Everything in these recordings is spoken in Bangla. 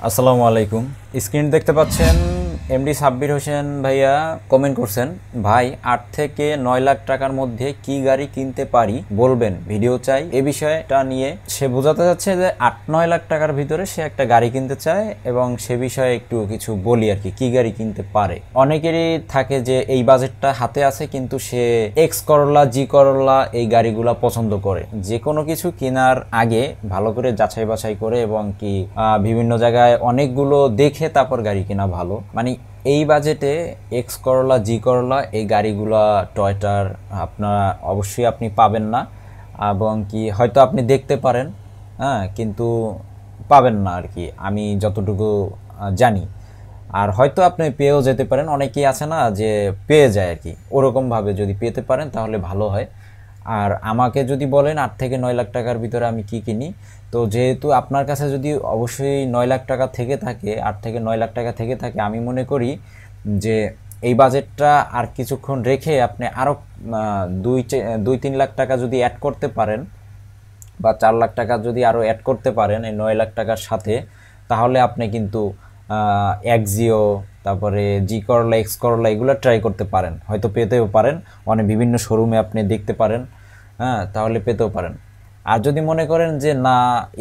আসসালামু আলাইকুম। স্ক্রিন দেখতে পাচ্ছেন এমডি সাব্বির হোসেন ভাইয়া কমেন্ট করছেন, ভাই 8 থেকে 9 লাখ টাকার মধ্যে কি গাড়ি কিনতে পারি বলবেন, ভিডিও চাই। এই বিষয়টা নিয়ে সে বোঝাতে যাচ্ছে যে 8-9 লাখ টাকার ভিতরে সে একটা গাড়ি কিনতে চায় এবং সে বিষয়ে একটু কিছু বলি আর কি গাড়ি কিনতে পারে। অনেকেরই থাকে যে এই বাজেটটা হাতে আছে কিন্তু সে এক্স করলা, জি করলা এই গাড়িগুলা পছন্দ করে। যে কোনো কিছু কেনার আগে ভালো করে যাচাই বাছাই করে এবং কি বিভিন্ন জায়গায় অনেকগুলো দেখে তারপর গাড়ি কেনা ভালো। মানে এই বাজেটে এক্স করলা, জি করলা এই গাড়িগুলা টয়টার আপনারা অবশ্যই আপনি পাবেন না, এবং কি হয়তো আপনি দেখতে পারেন কিন্তু পাবেন না আর কি, আমি যতটুকু জানি। আর হয়তো আপনি পেয়েও যেতে পারেন, অনেকেই আছে না যে পেয়ে যায় আর কি, ওরকমভাবে যদি পেতে পারেন তাহলে ভালো হয়। আর আমাকে যদি বলেন 8 থেকে 9 লাখ টাকার ভিতরে আমি কি কিনি, তো যেহেতু আপনার কাছে যদি অবশ্যই 9 লাখ টাকা থেকে থাকে, 8 থেকে 9 লাখ টাকা থেকে থাকে, আমি মনে করি যে এই বাজেটটা আর কিছুক্ষণ রেখে আপনি আরও 2-3 লাখ টাকা যদি অ্যাড করতে পারেন বা 4 লাখ টাকা যদি আরও অ্যাড করতে পারেন এই 9 লাখ টাকার সাথে, তাহলে আপনি কিন্তু এক্সিও, তারপরে জি করলা, এক্স করলা এগুলো ট্রাই করতে পারেন, হয়তো পেতেও পারেন। অনেক বিভিন্ন শোরুমে আপনি দেখতে পারেন, তাহলে পেতেও পারেন। আর যদি মনে করেন যে না,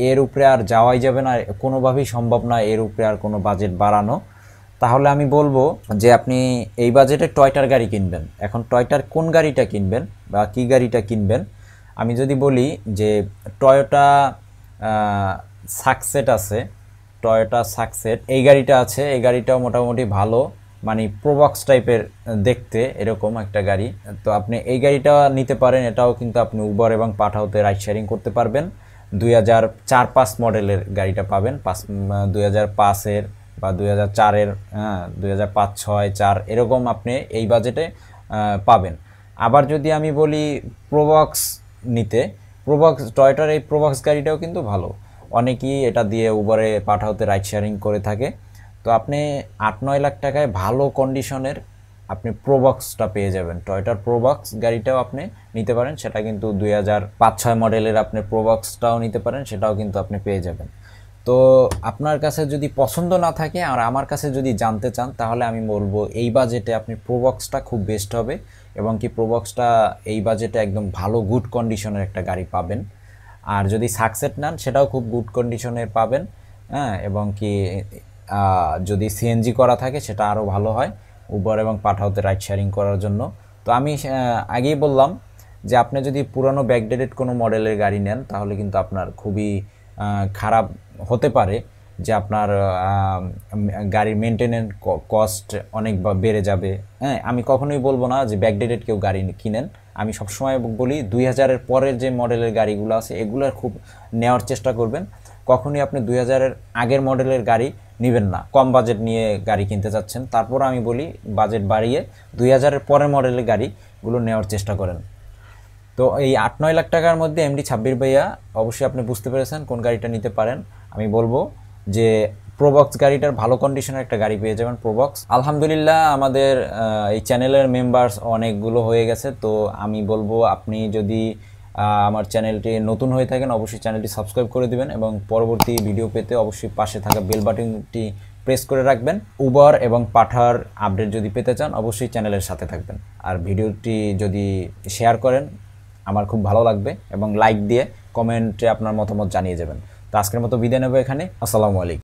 এর উপরে আর যাওয়াই যাবে না, কোনোভাবেই সম্ভব না এর উপরে আর কোনো বাজেট বাড়ানো, তাহলে আমি বলবো যে আপনি এই বাজেটে টয়টার গাড়ি কিনবেন। এখন টয়টার কোন গাড়িটা কিনবেন বা কি গাড়িটা কিনবেন, আমি যদি বলি যে টয়োটা সাকসেট আছে, টয়োটা সাকসেট এই গাড়িটা আছে। এই গাড়িটাও মোটামুটি ভালো, মানে প্রোবক্স টাইপের দেখতে এরকম একটা গাড়ি। তো আপনি এই গাড়িটা নিতে পারেন, এটাও কিন্তু আপনি উবার এবং পাঠাওতে রাইড শেয়ারিং করতে পারবেন। 2004-5 মডেলের গাড়িটা পাবেন, 2005-এর বা 2004-এর, 2005-6-4 এরকম আপনি এই বাজেটে পাবেন। আবার যদি আমি বলি প্রোবক্স নিতে, প্রোবক্স টয়োটার এই প্রোবক্স গাড়িটাও কিন্তু ভালো, অনেকেই এটা দিয়ে উবারে পাঠাওতে রাইড শেয়ারিং করে থাকে। তো আপনি 8-9 লাখ টাকায় ভালো কন্ডিশনের আপনি প্রোবক্সটা পেয়ে যাবেন। টয়োটার প্রোবক্স গাড়িটাও আপনি নিতে পারেন, সেটা কিন্তু 2005-6 মডেলের আপনি প্রোবক্সটাও নিতে পারেন, সেটাও কিন্তু আপনি পেয়ে যাবেন। তো আপনার কাছে যদি পছন্দ না থাকে আর আমার কাছে যদি জানতে চান, তাহলে আমি বলবো এই বাজেটে আপনি প্রোবক্সটা খুব বেস্ট হবে, এবং কি প্রোবক্সটা এই বাজেটে একদম ভালো গুড কন্ডিশনের একটা গাড়ি পাবেন। আর যদি সাকসেট নেন সেটাও খুব গুড কন্ডিশনের পাবেন, এবং কি যদি সিএনজি করা থাকে সেটা আরও ভালো হয় উবার এবং পাঠাওতে রাইড শেয়ারিং করার জন্য। তো আমি আগেই বললাম যে আপনি যদি পুরানো ব্যাকডেটেড কোনো মডেলের গাড়ি নেন তাহলে কিন্তু আপনার খুবই খারাপ হতে পারে, যে আপনার গাড়ির মেনটেনেন্স কস্ট অনেক বেড়ে যাবে। আমি কখনোই বলবো না যে ব্যাকডেটেড কেউ গাড়ি কিনেন, আমি সবসময় বলি 2000-এর পরের যে মডেলের গাড়িগুলো আছে এগুলোর খুব নেওয়ার চেষ্টা করবেন। কখনোই আপনি 2000-এর আগের মডেলের গাড়ি নেবেন না, কম বাজেট নিয়ে গাড়ি কিনতে চাচ্ছেন, তারপর আমি বলি বাজেট বাড়িয়ে 2000-এর পরের মডেলের গাড়িগুলো নেওয়ার চেষ্টা করেন। তো এই 8-9 লাখ টাকার মধ্যে এমডি সাব্বির ভাইয়া অবশ্যই আপনি বুঝতে পেরেছেন কোন গাড়িটা নিতে পারেন। আমি বলবো যে প্রোবক্স গাড়িটার ভালো কন্ডিশনের একটা গাড়ি পেয়ে যাবেন, প্রোবক্স। আলহামদুলিল্লাহ আমাদের এই চ্যানেলের মেম্বার্স অনেকগুলো হয়ে গেছে, তো আমি বলবো আপনি যদি আমার চ্যানেলটি নতুন হয়ে থাকেন অবশ্যই চ্যানেলটি সাবস্ক্রাইব করে দিবেন, এবং পরবর্তী ভিডিও পেতে অবশ্যই পাশে থাকা বেল বাটনটি প্রেস করে রাখবেন। উবার এবং পাঠার আপডেট যদি পেতে চান অবশ্যই চ্যানেলের সাথে থাকবেন। আর ভিডিওটি যদি শেয়ার করেন আমার খুব ভালো লাগবে, এবং লাইক দিয়ে কমেন্টে আপনার মতামত জানিয়ে যাবেন। তো আজকের মতো বিদায় নেব এখানে। আসসালামু আলাইকুম।